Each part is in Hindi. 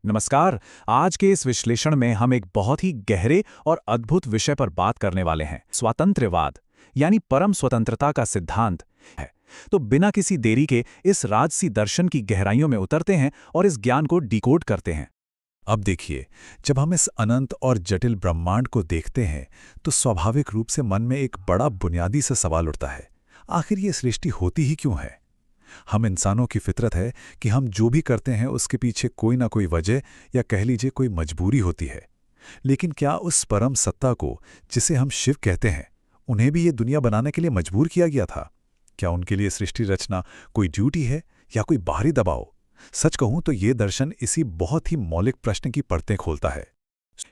नमस्कार। आज के इस विश्लेषण में हम एक बहुत ही गहरे और अद्भुत विषय पर बात करने वाले हैं, स्वातंत्र्यवाद यानी परम स्वतंत्रता का सिद्धांत है। तो बिना किसी देरी के इस राजसी दर्शन की गहराइयों में उतरते हैं और इस ज्ञान को डिकोड करते हैं। अब देखिए, जब हम इस अनंत और जटिल ब्रह्मांड को देखते हैं तो स्वाभाविक रूप से मन में एक बड़ा बुनियादी सा सवाल उठता है, आखिर ये सृष्टि होती ही क्यों है। हम इंसानों की फितरत है कि हम जो भी करते हैं उसके पीछे कोई ना कोई वजह या कह लीजिए कोई मजबूरी होती है। लेकिन क्या उस परम सत्ता को, जिसे हम शिव कहते हैं, उन्हें भी ये दुनिया बनाने के लिए मजबूर किया गया था? क्या उनके लिए सृष्टि रचना कोई ड्यूटी है या कोई बाहरी दबाव? सच कहूं तो ये दर्शन इसी बहुत ही मौलिक प्रश्न की परतें खोलता है।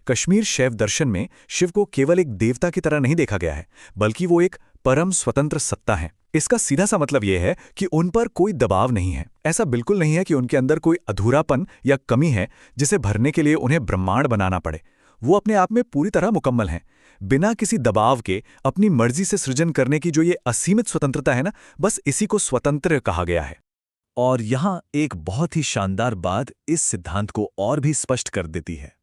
कश्मीर शैव दर्शन में शिव को केवल एक देवता की तरह नहीं देखा गया है, बल्कि वो एक परम स्वतंत्र सत्ता है। इसका सीधा सा मतलब यह है कि उन पर कोई दबाव नहीं है। ऐसा बिल्कुल नहीं है कि उनके अंदर कोई अधूरापन या कमी है जिसे भरने के लिए उन्हें ब्रह्मांड बनाना पड़े। वो अपने आप में पूरी तरह मुकम्मल हैं, बिना किसी दबाव के अपनी मर्जी से सृजन करने की जो ये असीमित स्वतंत्रता है ना, बस इसी को स्वतंत्र कहा गया है। और यहाँ एक बहुत ही शानदार बात इस सिद्धांत को और भी स्पष्ट कर देती है।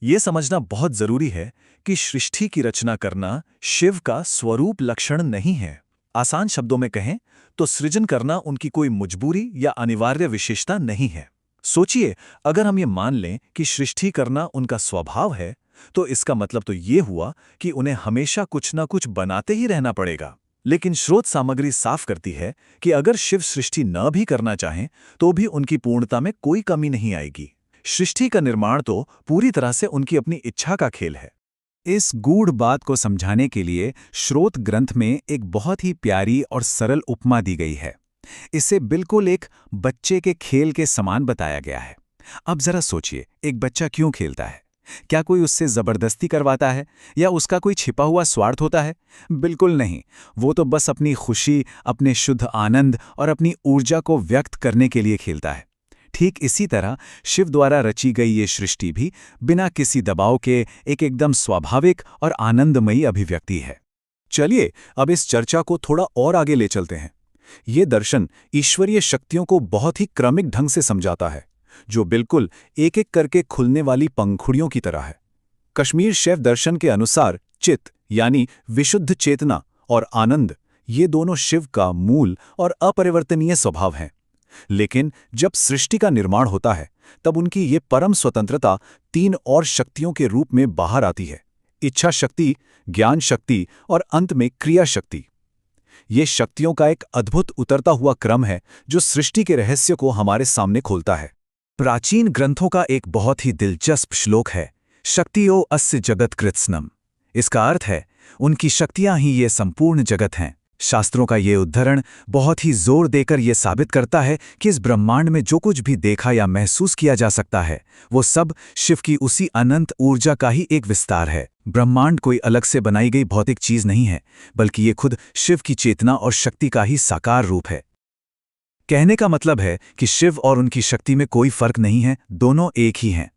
ये समझना बहुत जरूरी है कि सृष्टि की रचना करना शिव का स्वरूप लक्षण नहीं है। आसान शब्दों में कहें तो सृजन करना उनकी कोई मजबूरी या अनिवार्य विशेषता नहीं है। सोचिए, अगर हम ये मान लें कि सृष्टि करना उनका स्वभाव है, तो इसका मतलब तो ये हुआ कि उन्हें हमेशा कुछ ना कुछ बनाते ही रहना पड़ेगा। लेकिन स्रोत सामग्री साफ करती है कि अगर शिव सृष्टि न भी करना चाहें तो भी उनकी पूर्णता में कोई कमी नहीं आएगी। सृष्टि का निर्माण तो पूरी तरह से उनकी अपनी इच्छा का खेल है। इस गूढ़ बात को समझाने के लिए श्रोत ग्रंथ में एक बहुत ही प्यारी और सरल उपमा दी गई है। इसे बिल्कुल एक बच्चे के खेल के समान बताया गया है। अब जरा सोचिए, एक बच्चा क्यों खेलता है? क्या कोई उससे जबरदस्ती करवाता है या उसका कोई छिपा हुआ स्वार्थ होता है? बिल्कुल नहीं। वो तो बस अपनी खुशी, अपने शुद्ध आनंद और अपनी ऊर्जा को व्यक्त करने के लिए खेलता है। ठीक इसी तरह शिव द्वारा रची गई ये सृष्टि भी बिना किसी दबाव के एक एकदम स्वाभाविक और आनंदमयी अभिव्यक्ति है। चलिए अब इस चर्चा को थोड़ा और आगे ले चलते हैं। ये दर्शन ईश्वरीय शक्तियों को बहुत ही क्रमिक ढंग से समझाता है, जो बिल्कुल एक एक करके खुलने वाली पंखुड़ियों की तरह है। कश्मीर शैव दर्शन के अनुसार चित्त यानी विशुद्ध चेतना और आनंद, ये दोनों शिव का मूल और अपरिवर्तनीय स्वभाव हैं। लेकिन जब सृष्टि का निर्माण होता है तब उनकी ये परम स्वतंत्रता तीन और शक्तियों के रूप में बाहर आती है: इच्छा शक्ति, ज्ञान शक्ति और अंत में क्रिया शक्ति। ये शक्तियों का एक अद्भुत उतरता हुआ क्रम है जो सृष्टि के रहस्य को हमारे सामने खोलता है। प्राचीन ग्रंथों का एक बहुत ही दिलचस्प श्लोक है, शक्तियो अस्य जगत कृत्स्नम। इसका अर्थ है, उनकी शक्तियां ही ये संपूर्ण जगत हैं। शास्त्रों का ये उद्धरण बहुत ही जोर देकर ये साबित करता है कि इस ब्रह्मांड में जो कुछ भी देखा या महसूस किया जा सकता है वो सब शिव की उसी अनंत ऊर्जा का ही एक विस्तार है। ब्रह्मांड कोई अलग से बनाई गई भौतिक चीज नहीं है, बल्कि ये खुद शिव की चेतना और शक्ति का ही साकार रूप है। कहने का मतलब है कि शिव और उनकी शक्ति में कोई फर्क नहीं है, दोनों एक ही हैं।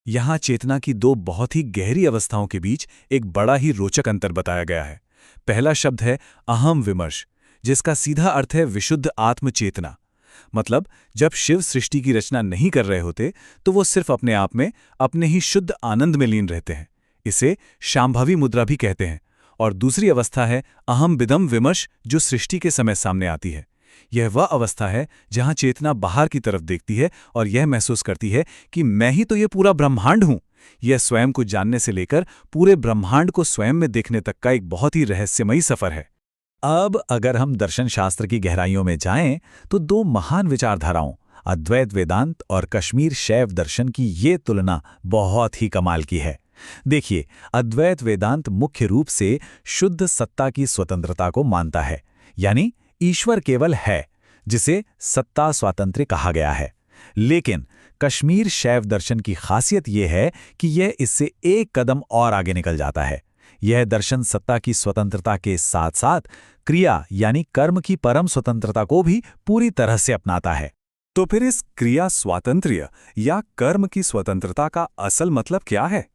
यहाँ चेतना की दो बहुत ही गहरी अवस्थाओं के बीच एक बड़ा ही रोचक अंतर बताया गया है। पहला शब्द है अहम विमर्श, जिसका सीधा अर्थ है विशुद्ध आत्मचेतना। मतलब जब शिव सृष्टि की रचना नहीं कर रहे होते तो वो सिर्फ अपने आप में अपने ही शुद्ध आनंद में लीन रहते हैं। इसे शांभवी मुद्रा भी कहते हैं। और दूसरी अवस्था है अहम विदम विमर्श, जो सृष्टि के समय सामने आती है। यह वह अवस्था है जहां चेतना बाहर की तरफ देखती है और यह महसूस करती है कि मैं ही तो ये पूरा ब्रह्मांड हूं। यह स्वयं को जानने से लेकर पूरे ब्रह्मांड को स्वयं में देखने तक का एक बहुत ही रहस्यमयी सफर है। अब अगर हम दर्शन शास्त्र की गहराइयों में जाएं तो दो महान विचारधाराओं, अद्वैत वेदांत और कश्मीर शैव दर्शन की ये तुलना बहुत ही कमाल की है। देखिए, अद्वैत वेदांत मुख्य रूप से शुद्ध सत्ता की स्वतंत्रता को मानता है, यानी ईश्वर केवल है, जिसे सत्ता स्वातंत्र्य कहा गया है। लेकिन कश्मीर शैव दर्शन की खासियत यह है कि यह इससे एक कदम और आगे निकल जाता है। यह दर्शन सत्ता की स्वतंत्रता के साथ साथ क्रिया यानी कर्म की परम स्वतंत्रता को भी पूरी तरह से अपनाता है। तो फिर इस क्रिया स्वातंत्र्य या कर्म की स्वतंत्रता का असल मतलब क्या है?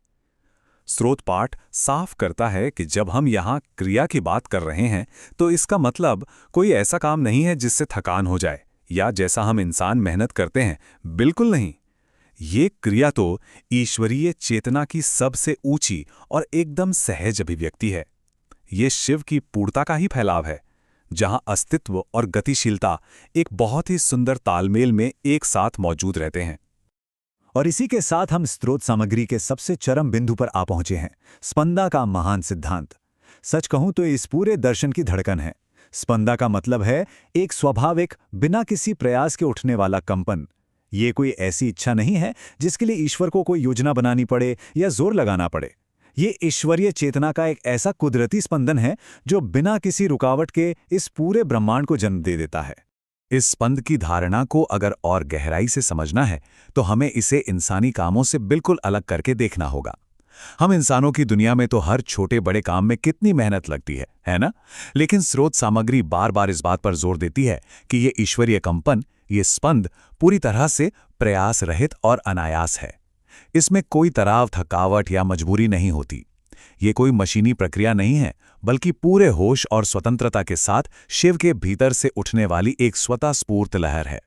स्रोत पाठ साफ करता है कि जब हम यहाँ क्रिया की बात कर रहे हैं तो इसका मतलब कोई ऐसा काम नहीं है जिससे थकान हो जाए या जैसा हम इंसान मेहनत करते हैं, बिल्कुल नहीं। ये क्रिया तो ईश्वरीय चेतना की सबसे ऊंची और एकदम सहज अभिव्यक्ति है। ये शिव की पूर्णता का ही फैलाव है, जहां अस्तित्व और गतिशीलता एक बहुत ही सुंदर तालमेल में एक साथ मौजूद रहते हैं। और इसी के साथ हम स्रोत सामग्री के सबसे चरम बिंदु पर आ पहुंचे हैं, स्पंदा का महान सिद्धांत। सच कहूं तो इस पूरे दर्शन की धड़कन है। स्पंदा का मतलब है एक स्वाभाविक, बिना किसी प्रयास के उठने वाला कंपन। ये कोई ऐसी इच्छा नहीं है जिसके लिए ईश्वर को कोई योजना बनानी पड़े या जोर लगाना पड़े। ये ईश्वरीय चेतना का एक ऐसा कुदरती स्पंदन है जो बिना किसी रुकावट के इस पूरे ब्रह्मांड को जन्म दे देता है। इस स्पंद की धारणा को अगर और गहराई से समझना है तो हमें इसे इंसानी कामों से बिल्कुल अलग करके देखना होगा। हम इंसानों की दुनिया में तो हर छोटे बड़े काम में कितनी मेहनत लगती है ना? लेकिन स्रोत सामग्री बार बार इस बात पर जोर देती है कि ये ईश्वरीय कंपन, ये स्पंद पूरी तरह से प्रयास रहित और अनायास है। इसमें कोई तनाव, थकावट या मजबूरी नहीं होती। ये कोई मशीनी प्रक्रिया नहीं है, बल्कि पूरे होश और स्वतंत्रता के साथ शिव के भीतर से उठने वाली एक स्वतः स्फूर्त लहर है।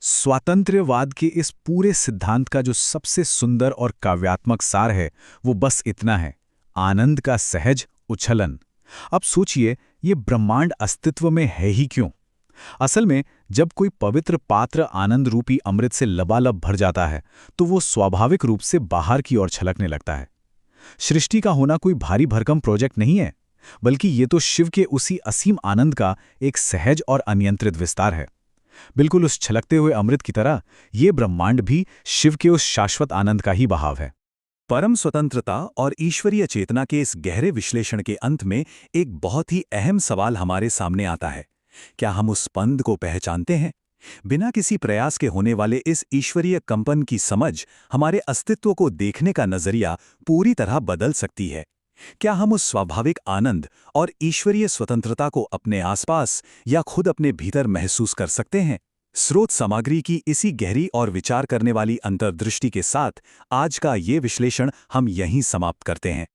स्वातंत्र्यवाद के इस पूरे सिद्धांत का जो सबसे सुंदर और काव्यात्मक सार है वो बस इतना है: आनंद का सहज उछलन। अब सोचिए, ये ब्रह्मांड अस्तित्व में है ही क्यों? असल में जब कोई पवित्र पात्र आनंद रूपी अमृत से लबालब भर जाता है तो वो स्वाभाविक रूप से बाहर की ओर छलकने लगता है। सृष्टि का होना कोई भारी भरकम प्रोजेक्ट नहीं है, बल्कि ये तो शिव के उसी असीम आनंद का एक सहज और अनियंत्रित विस्तार है। बिल्कुल उस छलकते हुए अमृत की तरह ये ब्रह्मांड भी शिव के उस शाश्वत आनंद का ही बहाव है। परम स्वतंत्रता और ईश्वरीय चेतना के इस गहरे विश्लेषण के अंत में एक बहुत ही अहम सवाल हमारे सामने आता है: क्या हम उस स्पंद को पहचानते हैं? बिना किसी प्रयास के होने वाले इस ईश्वरीय कंपन की समझ हमारे अस्तित्व को देखने का नजरिया पूरी तरह बदल सकती है। क्या हम उस स्वाभाविक आनंद और ईश्वरीय स्वतंत्रता को अपने आसपास या खुद अपने भीतर महसूस कर सकते हैं? स्रोत सामग्री की इसी गहरी और विचार करने वाली अंतर्दृष्टि के साथ आज का ये विश्लेषण हम यहीं समाप्त करते हैं।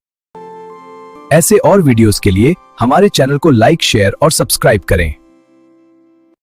ऐसे और वीडियोस के लिए हमारे चैनल को लाइक, शेयर और सब्सक्राइब करें।